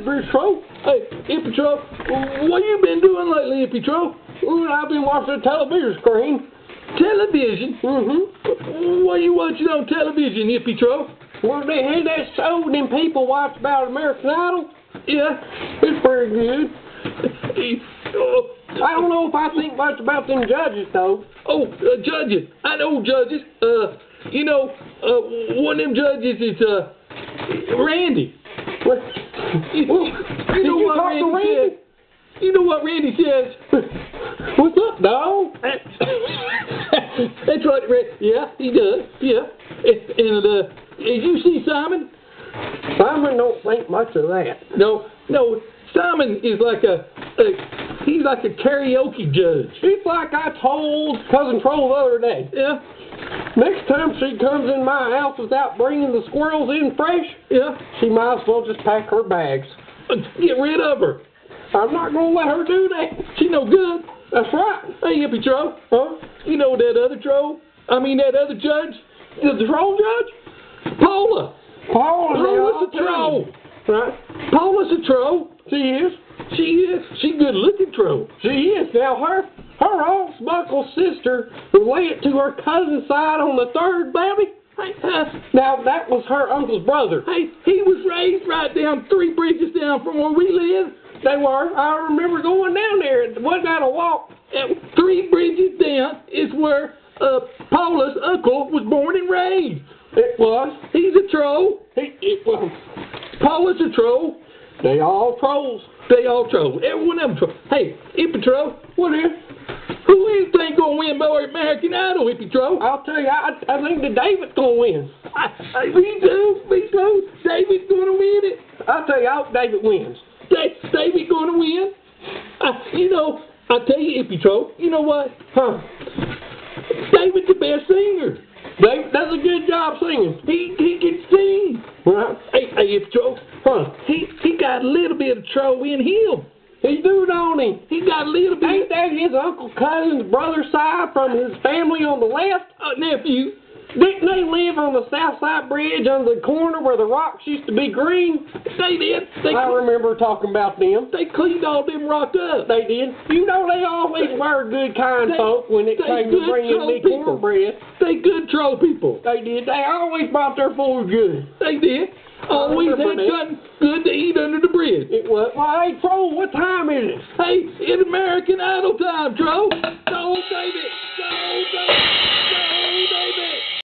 Bruce Tro. Hey, Hippie Tro, what you been doing lately, Hippie Tro? I've been watching the television screen. Television? Mm-hmm. What are you watching on television, Hippie Tro? Well, they had that show them people watch about American Idol. Yeah, it's pretty good. I don't know if I think much about them judges, though. Oh, judges. I know judges. You know, one of them judges is, Randy. You know what Randy says? You know what Randy says? What's up, dog? That's right, Randy. Yeah, he does. Yeah. And, did you see Simon? Simon don't think much of that. No, Simon is like he's like a karaoke judge. It's like I told Cousin Troll the other day. Yeah. Next time she comes in my house without bringing the squirrels in fresh, yeah, she might as well just pack her bags. Get rid of her. I'm not going to let her do that. She no good. That's right. Hey, Hippie Tro. Huh? You know that other troll? I mean that other judge? The troll judge? Paula. Paula's a troll. Right? Paula's a troll. She is. She's good looking troll. She is. Now her old smuckle sister related to her cousin's side on the third baby. Hey, now that was her uncle's brother. Hey, he was raised right down 3 bridges down from where we live. They were. I remember going down there. It wasn't out a walk. 3 bridges down is where Paula's uncle was born and raised. It was. He's a troll. Paula's a troll. They all trolls. They all trolls. Every one of them trolls. Hey, Hippie Tro, what is? Who do you think gonna win American Idol, Hippie Tro? I'll tell you, I think that David's gonna win. Me too. David's gonna win it. I'll tell you, I hope David wins. David's gonna win. You know, I'll tell you, Hippie Tro, you know what? Huh? David's the best singer. David does a good job singing. He can sing. Right. Hey, Hippie Tro, huh? He got a little bit of Tro in him. He do, don't he? He got a little bit. Ain't that his uncle, cousin's brother side from his family on the left? Nephew. Didn't they live on the South Side Bridge under the corner where the rocks used to be green? They did. I remember talking about them. They cleaned all them rocks up. They did. You know they always were good, kind folk when it came to bringing me cornbread. They good troll people. They did. They always brought their food good. They did. Always had something good to eat under the bridge. It was. Well, hey, Troll, what time is it? Hey, it's American Idol time, Troll. Don't save it.